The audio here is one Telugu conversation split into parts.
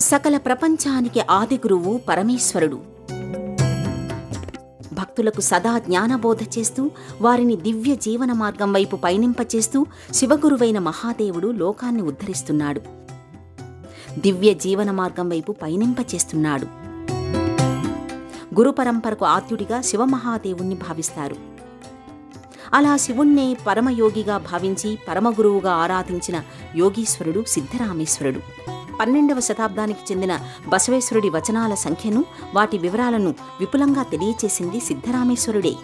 సకల ప్రపంచానికి ఆది గురువు పరమేశ్వరుడు. భక్తులకు సదా జ్ఞానబోధ చేస్తూ వారిని దివ్య జీవన మార్గం వైపు పయనింపచేస్తూ శివగురువైన మహాదేవుడు లోకాన్ని ఉద్ధరిస్తున్నాడు. దివ్య జీవన మార్గం వైపు పయనింపచేస్తున్నాడు. గురు పరంపరకు ఆద్యుడిగా శివమహాదేవుణ్ణి భావిస్తారు. అలా శివుణ్ణే పరమయోగిగా భావించి పరమగురువుగా ఆరాధించిన యోగీశ్వరుడు సిద్ధరామేశ్వరుడు. 12వ శతాబ్దానికి చెందిన బసవేశ్వరుడి వచనాల సంఖ్యను, వాటి వివరాలను విపులంగా తెలియచేసింది సిద్ధరామేశ్వరుడే.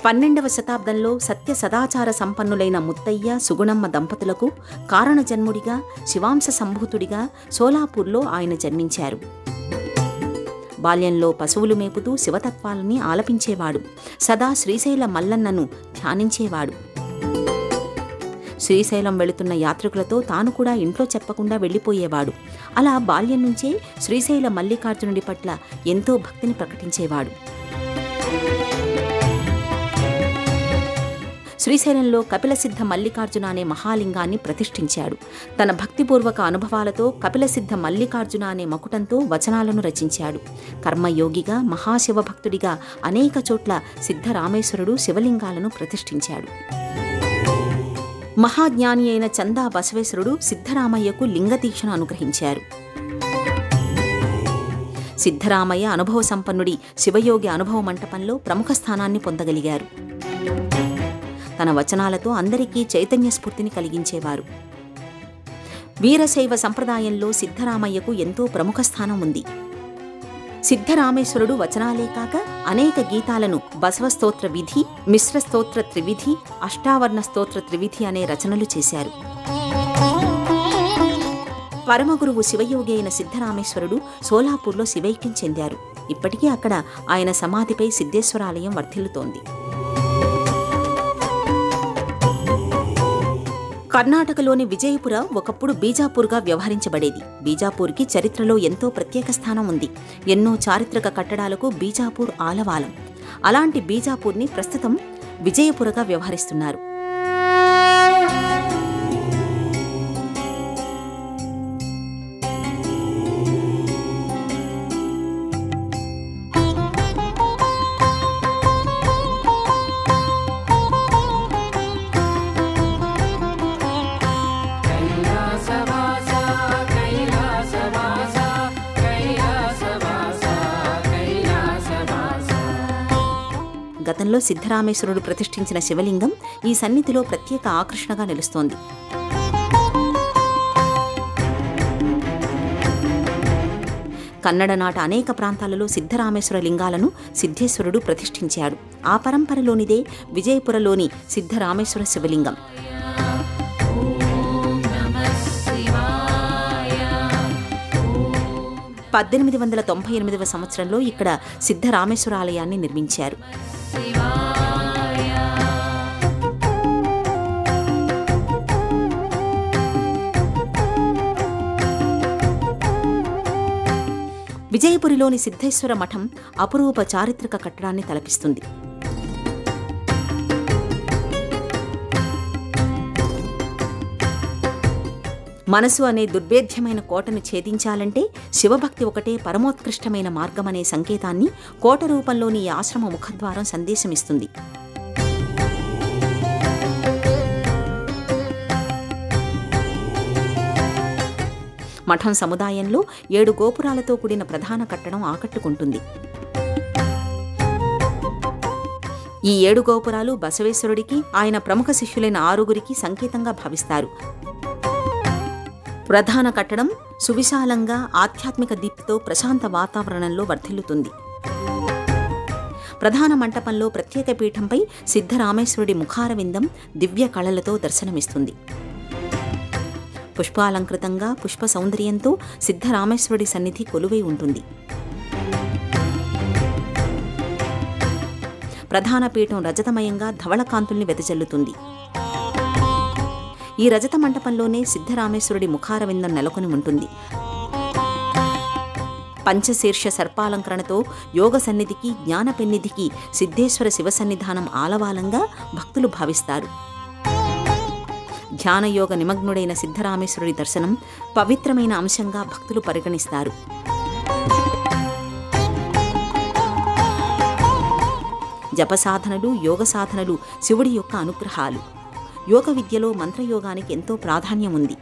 పన్నెండవ శతాబ్దంలో సత్య సదాచార సంపన్నులైన ముత్తయ్య, సుగుణమ్మ దంపతులకు కారణజన్ముడిగా, శివాంశ సంభూతుడిగా సోలాపూర్లో ఆయన జన్మించారు. బాల్యంలో పశువులు మేపుతూ శివతత్వాలని ఆలపించేవాడు. సదా శ్రీశైల మల్లన్నను ధ్యానించేవాడు. శ్రీశైలం వెళుతున్న యాత్రికులతో తాను కూడా ఇంట్లో చెప్పకుండా వెళ్ళిపోయేవాడు. అలా బాల్యం నుంచే శ్రీశైల మల్లికార్జునుడి పట్ల ఎంతో భక్తిని ప్రకటించేవాడు. శ్రీశైలంలో కపిలసిద్ధ మల్లికార్జున అనే మహాలింగాన్ని ప్రతిష్ఠించాడు. తన భక్తిపూర్వక అనుభవాలతో కపిలసిద్ధ మల్లికార్జున అనే మకుటంతో వచనాలను రచించాడు. కర్మయోగిగా, మహాశివభక్తుడిగా అనేక చోట్ల సిద్ధరామేశ్వరుడు శివలింగాలను ప్రతిష్ఠించాడు. మహాజ్ఞాని అయిన చందా బసవేశ్వరుడు సిద్ధరామయ్యకు లింగదీక్షను అనుగ్రహించారు. సిద్ధరామయ్య అనుభవ సంపన్నుడి శివయోగి అనుభవ మంటపంలో ప్రముఖ స్థానాన్ని పొందగలిగారు. తన వచనాలతో అందరికీ చైతన్య స్ఫూర్తిని కలిగించేవారు. వీరశైవ సంప్రదాయంలో సిద్ధరామయ్యకు ఎంతో ప్రముఖ స్థానం ఉంది. సిద్ధరామేశ్వరుడు వచనాలే కాక అనేక గీతాలను బసవస్తోత్ర విధి, మిశ్ర స్తోత్ర త్రివిధి, అష్టావర్ణ స్తోత్ర త్రివిధి అనే రచనలు చేశారు. పరమగురువు శివయోగి అయిన సిద్ధరామేశ్వరుడు సోలాపూర్లో శివైక్యం చెందారు. ఇప్పటికీ అక్కడ ఆయన సమాధిపై సిద్ధేశ్వరాలయం వర్ధిల్లుతోంది. కర్ణాటకలోని విజయపుర ఒకప్పుడు బీజాపూర్గా వ్యవహరించబడేది. బీజాపూర్కి చరిత్రలో ఎంతో ప్రత్యేక స్థానం ఉంది. ఎన్నో చారిత్రక కట్టడాలకు బీజాపూర్ ఆలవాలం. అలాంటి బీజాపూర్ని ప్రస్తుతం విజయపురగా వ్యవహరిస్తున్నారు. గతంలో సిద్ధరామేశ్వరుడు ప్రతిష్ఠించిన శివలింగం ఈ సన్నిధిలో ప్రత్యేక ఆకర్షణగా నిలుస్తోంది. కన్నడ నాట అనేక ప్రాంతాలలో సిద్ధరామేశ్వర లింగాలను సిద్ధేశ్వరుడు ప్రతిష్ఠించాడు. ఆ పరంపరలోనిదే విజయపురలోని సిద్ధరామేశ్వర శివలింగం. 1898వ సంవత్సరంలో ఇక్కడ సిద్ధరామేశ్వరాలయాన్ని నిర్మించారు. విజయపురిలోని సిద్ధేశ్వర మఠం అపురూప చారిత్రక కట్టడాన్ని తలపిస్తుంది. మనసు అనే దుర్భేద్యమైన కోటను ఛేదించాలంటే శివభక్తి ఒకటే పరమోత్కృష్టమైన మార్గమనే సంకేతాన్ని కోట రూపంలోని ఈ ఆశ్రమ ముఖద్వారం సందేశమిస్తుంది. మఠం సముదాయంలో 7 గోపురాలతో కూడిన ప్రధాన కట్టడం ఆకట్టుకుంటుంది. ఈ 7 గోపురాలు బసవేశ్వరుడికి, ఆయన ప్రముఖ శిష్యులైన 6గురికి సంకేతంగా భావిస్తారు. ప్రధాన కట్టడం సువిశాలంగా ఆధ్యాత్మిక దీప్తితో ప్రశాంత వాతావరణంలో వర్ధిల్లుతుంది. ప్రధాన మంటపంలో ప్రత్యేక పీఠంపై సిద్ధరామేశ్వరుడి ముఖారవిందం దివ్య కళలతో దర్శనమిస్తుంది. పుష్పాలంకృతంగా పుష్ప సౌందర్యంతో సిద్ధరామేశ్వరుడి సన్నిధి కొలువై ఉంటుంది. ప్రధాన పీఠం రజతమయంగా ధవళకాంతుల్ని వెదజల్లుతుంది. ఈ రజత మంటపంలోనే సిద్ధరామేశ్వరుడి ముఖారవిందం నెలకొని ఉంటుంది. పంచశీర్ష సర్పాలంకరణతో యోగ సన్నిధికి, జ్ఞాన పెన్నిధికి సిద్ధేశ్వర శివసన్నిధానం ఆలవాలంగా భక్తులు భావిస్తారు. ధ్యానయోగ నిమగ్నుడైన సిద్ధరామేశ్వరుడి దర్శనం పవిత్రమైన అంశంగా భక్తులు పరిగణిస్తారు. జపసాధనలు, యోగ సాధనలు శివుడి యొక్క అనుగ్రహాలు. యోగ విద్యలో మంత్రయోగానికి ఎంతో ప్రాధాన్యం ఉంది.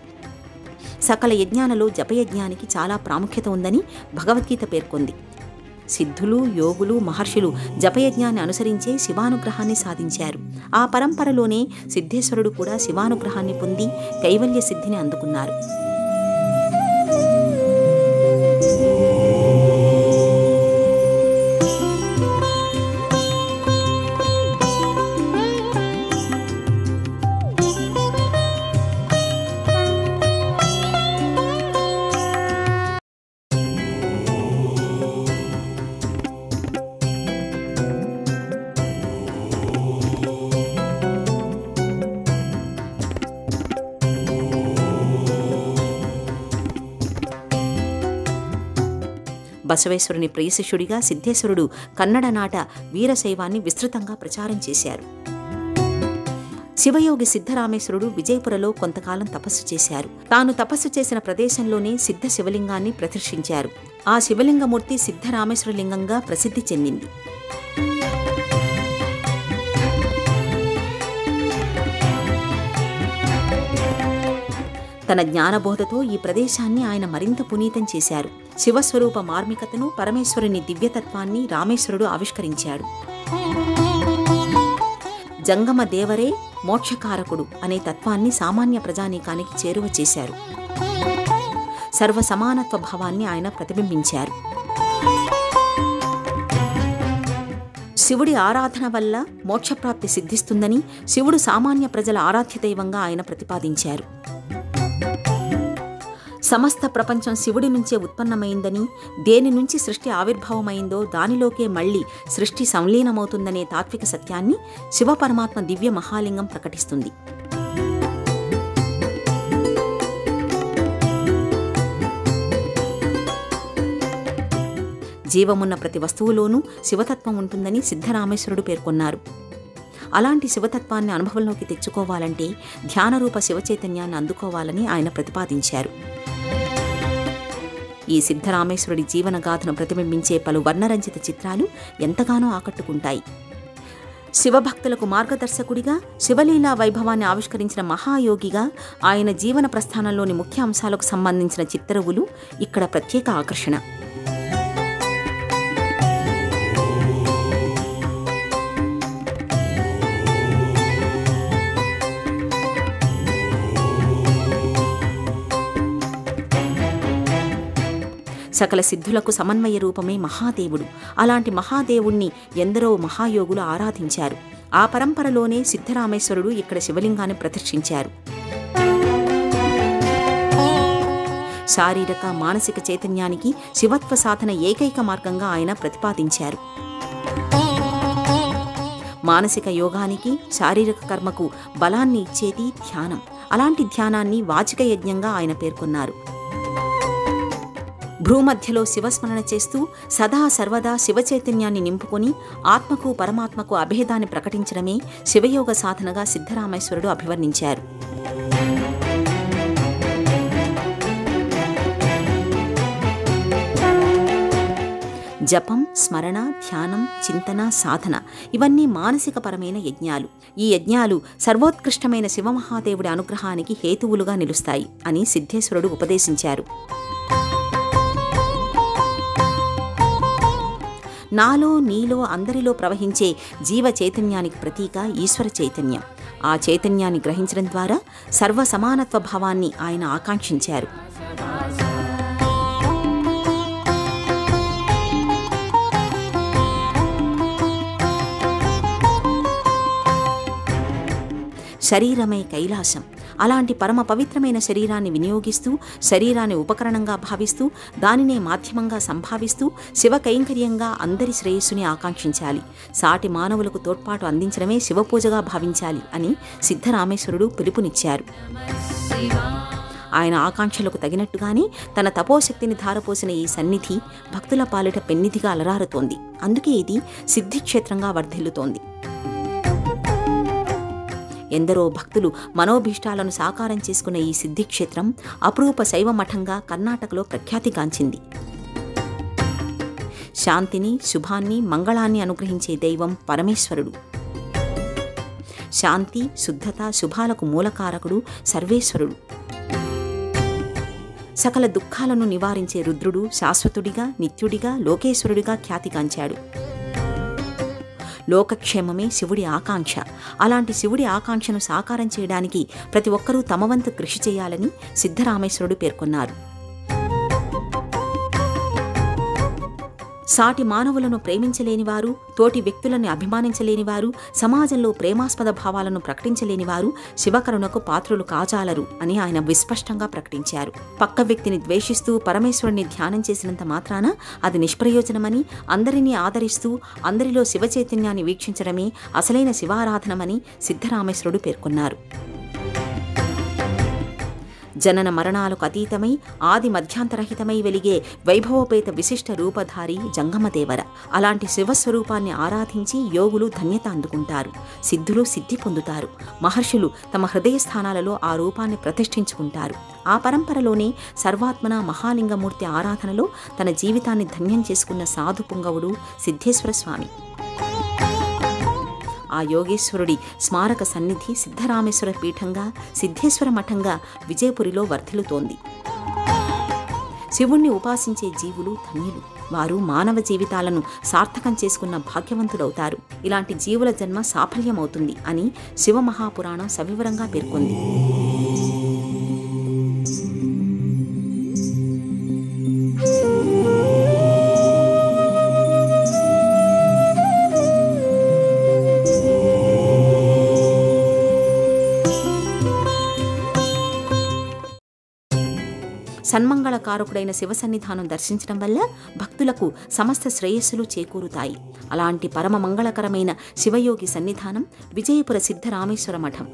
సకల యజ్ఞాలలో జపయజ్ఞానికి చాలా ప్రాముఖ్యత ఉందని భగవద్గీత పేర్కొంది. సిద్ధులు, యోగులు, మహర్షులు జపయజ్ఞాన్ని అనుసరించే శివానుగ్రహాన్ని సాధించారు. ఆ పరంపరలోనే సిద్ధేశ్వరుడు కూడా శివానుగ్రహాన్ని పొంది కైవల్య సిద్ధిని అందుకున్నారు. బసవేశ్వరుని ప్రియశిష్యుడిగా సిద్ధేశ్వరుడు కన్నడ నాట వీరశైవాన్ని విస్తృతంగా ప్రచారం చేశారు. శివయోగి సిద్ధరామేశ్వరుడు విజయపురలో కొంతకాలం తపస్సు చేశారు. తాను తపస్సు చేసిన ప్రదేశంలోనే సిద్ధ శివలింగాన్ని ప్రతిష్ఠించారు. ఆ శివలింగమూర్తి సిద్ధరామేశ్వరలింగంగా ప్రసిద్ధి చెందింది. తన జ్ఞానబోధతో ఈ ప్రదేశాన్ని ఆయన మరింత పునీతం చేశారు. శివస్వరూప మార్మికతను, పరమేశ్వరుని దివ్యతత్వాన్ని రామేశ్వరుడు ఆవిష్కరించాడు. జంగమ దేవరే మోక్షకారకుడు అనే తత్వాన్ని సామాన్య ప్రజానీకానికి చేరువ చేశారు. సర్వసమానత్వ భావాన్ని ఆయన ప్రతిబింబించారు. శివుడి ఆరాధన వల్ల మోక్షప్రాప్తి సిద్ధిస్తుందని, శివుడు సామాన్య ప్రజల ఆరాధ్య దైవంగా ఆయన ప్రతిపాదించారు. సమస్త ప్రపంచం శివుడి నుంచే ఉత్పన్నమైందని, దేని నుంచి సృష్టి ఆవిర్భావమైందో దానిలోకే మళ్లీ సృష్టి సంలీనమవుతుందనే తాత్విక సత్యాన్ని శివపరమాత్మ దివ్య మహాలింగం ప్రకటిస్తుంది. జీవమున్న ప్రతి వస్తువులోనూ శివతత్వం ఉంటుందని సిద్ధరామేశ్వరుడు పేర్కొన్నారు. అలాంటి శివతత్వాన్ని అనుభవంలోకి తెచ్చుకోవాలంటే ధ్యానరూప శివచైతన్యాన్ని అందుకోవాలని ఆయన ప్రతిపాదించారు. ఈ సిద్ధరామేశ్వరుడి జీవనగాథను ప్రతిబింబించే పలు వర్ణరంజిత చిత్రాలు ఎంతగానో ఆకట్టుకుంటాయి. శివభక్తులకు మార్గదర్శకుడిగా, శివలీలా వైభవాన్ని ఆవిష్కరించిన మహాయోగిగా ఆయన జీవన ప్రస్థానంలోని ముఖ్య అంశాలకు సంబంధించిన చిత్రవులు ఇక్కడ ప్రత్యేక ఆకర్షణ. సకల సిద్ధులకు సమన్వయ రూపమే మహాదేవుడు. అలాంటి మహాదేవుణ్ణి ఎందరో మహాయోగులు ఆరాధించారు. ఆ పరంపరలోనే సిద్ధరామేశ్వరుడు ఇక్కడ శివలింగాన్ని ప్రతిష్ఠించారు. శారీరక, మానసిక చైతన్యానికి శివత్వ సాధన ఏకైక మార్గంగా ఆయన ప్రతిపాదించారు. మానసిక యోగానికి, శారీరక కర్మకు బలాన్ని ఇచ్చేది ధ్యానం. అలాంటి ధ్యానాన్ని వాచిక యజ్ఞంగా ఆయన పేర్కొన్నారు. భ్రూమధ్యలో శివస్మరణ చేస్తూ సదా సర్వదా శివచైతన్యాన్ని నింపుకొని ఆత్మకు పరమాత్మకు అభేదాన్ని ప్రకటించడమే శివయోగ సాధనగా సిద్ధరామేశ్వరుడు అభివర్ణించారు. జపం, స్మరణ, ధ్యానం, చింతన, సాధన ఇవన్నీ మానసిక పరమైన యజ్ఞాలు. ఈ యజ్ఞాలు సర్వోత్కృష్టమైన శివమహాదేవుడి అనుగ్రహానికి హేతువులుగా నిలుస్తాయి అని సిద్ధేశ్వరుడు ఉపదేశించారు. నాలో, నీలో, అందరిలో ప్రవహించే జీవ చైతన్యానికి ప్రతీక ఈశ్వర చైతన్యం. ఆ చైతన్యాన్ని గ్రహించడం ద్వారా సర్వ సమానత్వ భావాన్ని ఆయన ఆకాంక్షించారు. శరీరమే కైలాసం, అలాంటి పరమ పవిత్రమైన శరీరాన్ని వినియోగిస్తూ, శరీరాన్ని ఉపకరణంగా భావిస్తూ, దానినే మాధ్యమంగా సంభావిస్తూ శివకైంకర్యంగా అందరి శ్రేయస్సుని ఆకాంక్షించాలి. సాటి మానవులకు తోడ్పాటు అందించడమే శివపూజగా భావించాలి అని సిద్ధరామేశ్వరుడు పిలుపునిచ్చారు. ఆయన ఆకాంక్షలకు తగినట్టుగానే తన తపోశక్తిని ధారపోసిన ఈ సన్నిధి భక్తుల పాలిట పెన్నిధిగా అలరారుతోంది. అందుకే ఇది సిద్ధిక్షేత్రంగా వర్ధిల్లుతోంది. ఎందరో భక్తులు మనోభీష్టాలను సాకారం చేసుకున్న ఈ సిద్ధిక్షేత్రం అపురూప శైవ మఠంగా కర్ణాటకలో ప్రఖ్యాతిగాంచింది. శాంతిని, శుభాన్ని, మంగళాన్ని అనుగ్రహించే దైవం పరమేశ్వరుడు. శాంతి, శుద్ధత, శుభాలకు మూలకారకుడు సర్వేశ్వరుడు. సకల దుఃఖాలను నివారించే రుద్రుడు శాశ్వతుడిగా, నిత్యుడిగా, లోకేశ్వరుడిగా ఖ్యాతిగాంచాడు. లోకక్షేమమే శివుడి ఆకాంక్ష. అలాంటి శివుడి ఆకాంక్షను సాకారం చేయడానికి ప్రతి ఒక్కరూ తమ వంతు కృషి చేయాలని సిద్ధరామేశ్వరుడు పేర్కొన్నారు. సాటి మానవులను ప్రేమించలేనివారు, తోటి వ్యక్తులను అభిమానించలేనివారు, సమాజంలో ప్రేమాస్పద భావాలను ప్రకటించలేనివారు శివకరుణకు పాత్రులు కాజాలరు అని ఆయన విస్పష్టంగా ప్రకటించారు. పక్క వ్యక్తిని ద్వేషిస్తూ పరమేశ్వరుని ధ్యానం చేసినంత మాత్రాన అది నిష్ప్రయోజనమని, అందరినీ ఆదరిస్తూ అందరిలో శివచైతన్యాన్ని వీక్షించడమే అసలైన శివారాధనమని సిద్ధరామేశ్వరుడు పేర్కొన్నారు. జనన మరణాలకు అతీతమై ఆది మధ్యాంతరహితమై వెలిగే వైభవోపేత విశిష్ట రూపధారి జంగమదేవర. అలాంటి శివస్వరూపాన్ని ఆరాధించి యోగులు ధన్యత అందుకుంటారు, సిద్ధులు సిద్ధి పొందుతారు. మహర్షులు తమ హృదయ స్థానాలలో ఆ రూపాన్ని ప్రతిష్ఠించుకుంటారు. ఆ పరంపరలోనే సర్వాత్మన మహాలింగమూర్తి ఆరాధనలో తన జీవితాన్ని ధన్యం చేసుకున్న సాధు పుంగవుడు సిద్ధేశ్వర స్వామి. ఆ యోగేశ్వరుడి స్మారక సన్నిధి సిద్ధరామేశ్వర పీఠంగా, సిద్ధేశ్వర మఠంగా విజయపురిలో వర్ధిల్లుతోంది. శివుణ్ణి ఉపాసించే జీవులు ధన్యులు. వారు మానవ జీవితాలను సార్థకం చేసుకున్న భాగ్యవంతులవుతారు. ఇలాంటి జీవుల జన్మ సాఫల్యమవుతుంది అని శివమహాపురాణం సవివరంగా పేర్కొంది. సన్మంగళకారకుడైన శివసన్నిధానం దర్శించడం వల్ల భక్తులకు సమస్త శ్రేయస్సులు చేకూరుతాయి. అలాంటి పరమ మంగళకరమైన శివయోగి సన్నిధానం విజయపుర సిద్ధరామేశ్వర మఠం.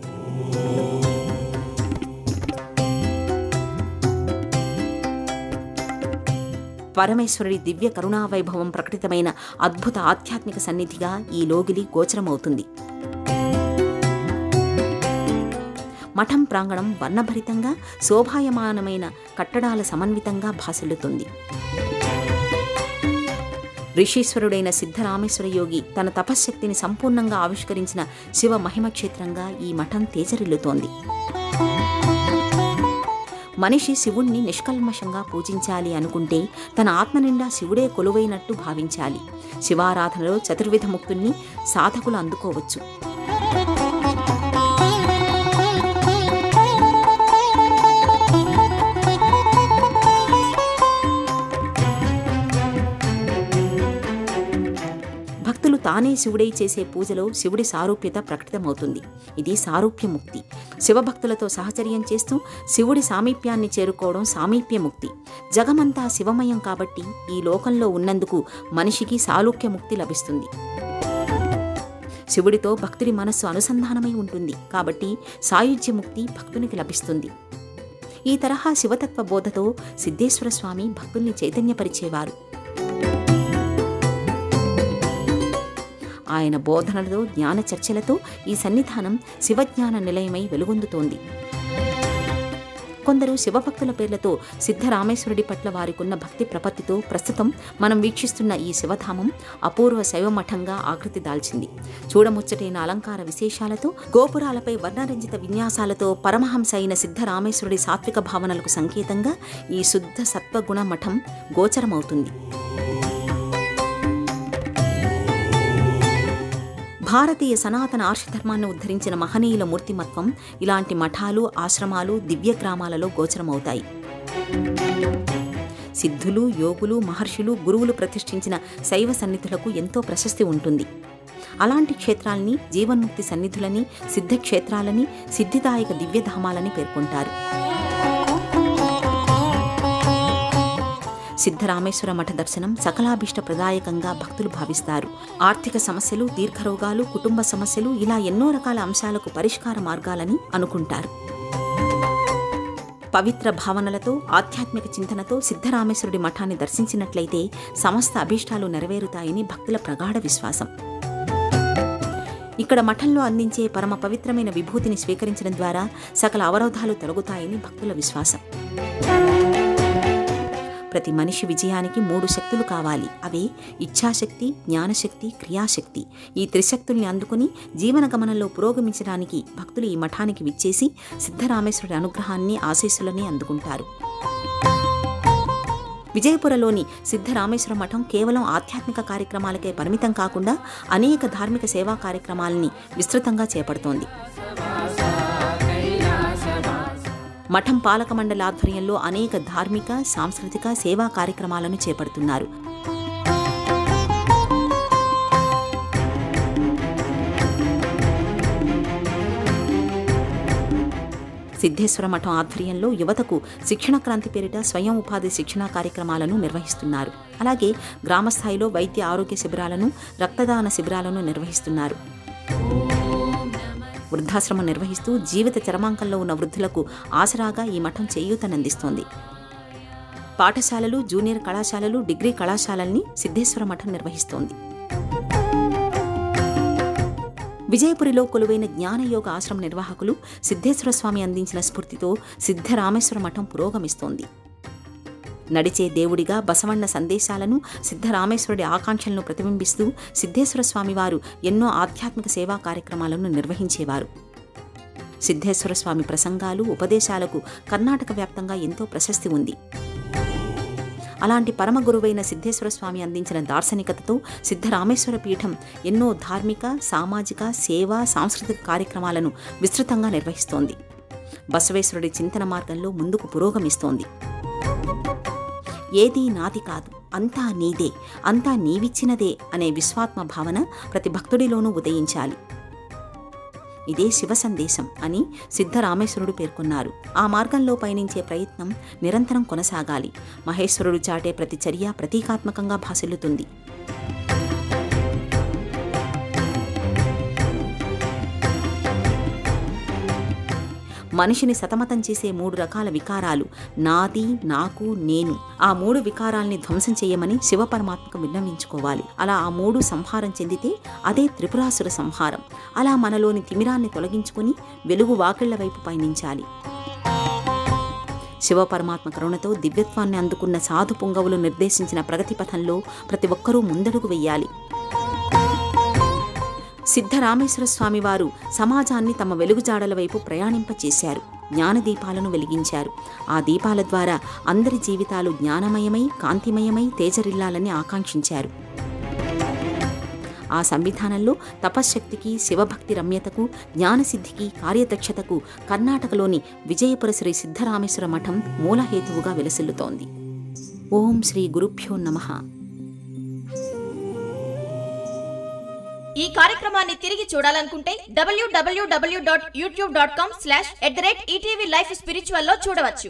పరమేశ్వరుడి దివ్య కరుణావైభవం ప్రకటితమైన అద్భుత ఆధ్యాత్మిక సన్నిధిగా ఈ లోగిలి గోచరమవుతుంది. మఠం ప్రాంగణం వర్ణభరితంగా, శోభాయమానమైన కట్టడాల సమన్వితంగా భాసిల్లుతుంది. ఋషీశ్వరుడైన సిద్ధరామేశ్వర యోగి తన తపశ్శక్తిని సంపూర్ణంగా ఆవిష్కరించిన శివ మహిమక్షేత్రంగా ఈ మఠం తేజరిల్లుతోంది. మనిషి శివుణ్ణి నిష్కల్మషంగా పూజించాలి అనుకుంటే తన ఆత్మ నిండా శివుడే కొలువైనట్టు భావించాలి. శివారాధనలో చతుర్విధ ముక్తుల్ని సాధకులు అందుకోవచ్చు. భక్తులు తానే శివుడై చేసే పూజలో శివుడి సారూప్యత ప్రకటితమవుతుంది. ఇది సారూప్యముక్తి. శివభక్తులతో సహచర్యం చేస్తూ శివుడి సామీప్యాన్ని చేరుకోవడం సామీప్యముక్తి. జగమంతా శివమయం కాబట్టి ఈ లోకంలో ఉన్నందుకు మనిషికి సారూప్యముక్తి లభిస్తుంది. శివుడితో భక్తుడి మనస్సు అనుసంధానమై ఉంటుంది కాబట్టి సాయుధ్యముక్తి భక్తునికి లభిస్తుంది. ఈ తరహా శివతత్వ బోధతో సిద్ధేశ్వర స్వామి భక్తుల్ని చైతన్యపరిచేవారు. ఆయన బోధనలతో, జ్ఞాన చర్చలతో ఈ సన్నిధానం శివజ్ఞాన నిలయమై వెలుగొందుతోంది. కొందరు శివభక్తుల పేర్లతో సిద్ధరామేశ్వరుడి పట్ల వారికున్న భక్తి ప్రపత్తితో ప్రస్తుతం మనం వీక్షిస్తున్న ఈ శివధామం అపూర్వ శైవమఠంగా ఆకృతి దాల్చింది. చూడముచ్చటైన అలంకార విశేషాలతో, గోపురాలపై వర్ణరంజిత విన్యాసాలతో పరమహంస అయిన సిద్ధరామేశ్వరుడి సాత్విక భావనలకు సంకేతంగా ఈ శుద్ధ సత్వగుణ మఠం గోచరమవుతుంది. భారతీయ సనాతన ఆర్షధర్మాన్ని ఉద్ధరించిన మహనీయుల మూర్తిమత్వం ఇలాంటి మఠాలు, ఆశ్రమాలు, దివ్య గ్రామాలలో గోచరమవుతాయి. సిద్ధులు, యోగులు, మహర్షులు, గురువులు ప్రతిష్ఠించిన శైవ సన్నిధులకు ఎంతో ప్రశస్తి ఉంటుంది. అలాంటి క్షేత్రాలని జీవన్ముక్తి సన్నిధులని, సిద్ధక్షేత్రాలని, సిద్ధిదాయక దివ్యధామాలని పేర్కొంటారు. సిద్ధరామేశ్వర మఠ దర్శనం సకలాభీష్ట ప్రదాయకంగా భక్తులు భావిస్తారు. ఆర్థిక సమస్యలు, దీర్ఘరోగాలు, కుటుంబ సమస్యలు ఇలా ఎన్నో రకాల అంశాలకు పరిష్కార మార్గాలని అనుకుంటారు. పవిత్ర భావనలతో, ఆధ్యాత్మిక చింతనతో సిద్ధరామేశ్వరుడి మఠాన్ని దర్శించినట్లయితే సమస్త అభీష్టాలు నెరవేరుతాయని భక్తుల ప్రగాఢ విశ్వాసం. ఇక్కడ మఠంలో అందించే పరమ పవిత్రమైన విభూతిని స్వీకరించడం ద్వారా సకల అవరోధాలు తొలగుతాయని భక్తుల విశ్వాసం. ప్రతి మనిషి విజయానికి 3 శక్తులు కావాలి. అవే ఇచ్ఛాశక్తి, జ్ఞానశక్తి, క్రియాశక్తి. ఈ త్రిశక్తుల్ని అందుకుని జీవన గమనంలో పురోగమించడానికి భక్తులు ఈ మఠానికి విచ్చేసి సిద్ధరామేశ్వరుడి అనుగ్రహాన్ని, ఆశీస్సులని అందుకుంటారు. విజయపురలోని సిద్ధరామేశ్వర మఠం కేవలం ఆధ్యాత్మిక కార్యక్రమాలకే పరిమితం కాకుండా అనేక ధార్మిక సేవా కార్యక్రమాలని విస్తృతంగా చేపడుతోంది. మఠం పాలక మండలి ఆధ్వర్యంలో అనేక ధార్మిక, సాంస్కృతిక సేవా కార్యక్రమాలను చేపడుతున్నారు. సిద్ధేశ్వర మఠం ఆధ్వర్యంలో యువతకు శిక్షణ క్రాంతి పేరిట స్వయం ఉపాధి శిక్షణా కార్యక్రమాలను నిర్వహిస్తున్నారు. అలాగే గ్రామస్థాయిలో వైద్య ఆరోగ్య శిబిరాలను, రక్తదాన శిబిరాలను నిర్వహిస్తున్నారు. వృద్ధాశ్రమం నిర్వహిస్తూ జీవిత చరమాంకంలో ఉన్న వృద్ధులకు ఆసరాగా ఈ మఠం చేయూతనందిస్తోంది. పాఠశాలలు, జూనియర్ కళాశాలలు, డిగ్రీ కళాశాలల్ని సిద్ధేశ్వర మఠం నిర్వహిస్తోంది. విజయపురిలో కొలువైన జ్ఞానయోగ ఆశ్రమ నిర్వాహకులు సిద్ధేశ్వర స్వామి అందించిన స్ఫూర్తితో సిద్ధరామేశ్వర మఠం పురోగమిస్తోంది. నడిచే దేవుడిగా బసవಣ್ణ సందేశాలను, సిద్ధరామేశ్వరుడి ఆకాంక్షలను ప్రతిబింబిస్తూ సిద్ధేశ్వర స్వామివారు ఎన్నో ఆధ్యాత్మిక సేవా కార్యక్రమాలను నిర్వహించేవారు. సిద్ధేశ్వర స్వామి ప్రసంగాలు, ఉపదేశాలకు కర్ణాటక వ్యాప్తంగా ఎంతో ప్రశస్తి ఉంది. అలాంటి పరమ గురువైన సిద్ధేశ్వర స్వామి అందించిన దార్శనికతతో సిద్ధరామేశ్వర పీఠం ఎన్నో ధార్మిక, సామాజిక, సేవా, సాంస్కృతిక కార్యక్రమాలను విస్తృతంగా నిర్వహిస్తోంది. బసవేశ్వరుడి చింతన మార్గంలో ముందుకు పురోగమిస్తోంది. ఏదీ నాది కాదు, అంతా నీదే, అంతా నీవిచ్చినదే అనే విశ్వాత్మ భావన ప్రతి భక్తుడిలోనూ ఉదయించాలి. ఇదే శివ సందేశం అని సిద్ధరామేశ్వరుడు పేర్కొన్నారు. ఆ మార్గంలో పయనించే ప్రయత్నం నిరంతరం కొనసాగాలి. మహేశ్వరుడు చాటే ప్రతి చర్య ప్రతీకాత్మకంగా భాసిల్లుతుంది. మనిషిని సతమతం చేసే 3 రకాల వికారాలు నాది, నాకు, నేను. ఆ 3 వికారాల్ని ధ్వంసం చేయమని శివపరమాత్మకు విన్నవించుకోవాలి. అలా ఆ 3 సంహారం చెందితే అదే త్రిపురాసుర సంహారం. అలా మనలోని తిమిరాన్ని తొలగించుకుని వెలుగు వాకిళ్ల వైపు పయనించాలి. శివపరమాత్మ కరుణతో దివ్యత్వాన్ని అందుకున్న సాధు పుంగవులు నిర్దేశించిన ప్రగతి పథంలో ప్రతి ఒక్కరూ ముందడుగు వెయ్యాలి. సిద్ధరామేశ్వర స్వామివారు సమాజాన్ని తమ వెలుగుజాడల వైపు ప్రయాణింపచేశారు. జ్ఞానదీపాలను వెలిగించారు. ఆ దీపాల ద్వారా అందరి జీవితాలు జ్ఞానమయమై, కాంతిమయమై తేజరిల్లాలని ఆకాంక్షించారు. ఆ సంవిధానంలో తపశ్శక్తికి, శివభక్తి రమ్యతకు, జ్ఞానసిద్ధికి, కార్యదక్షతకు కర్ణాటకలోని విజయపుర శ్రీ సిద్ధరామేశ్వర మఠం మూలహేతువుగా వెలసిల్లుతోంది. ఓం శ్రీ గురుభ్యో నమః. ఈ కార్యక్రమాన్ని తిరిగి చూడాలనుకుంటే www.youtube.com/ETV Life Spiritual లో చూడవచ్చు.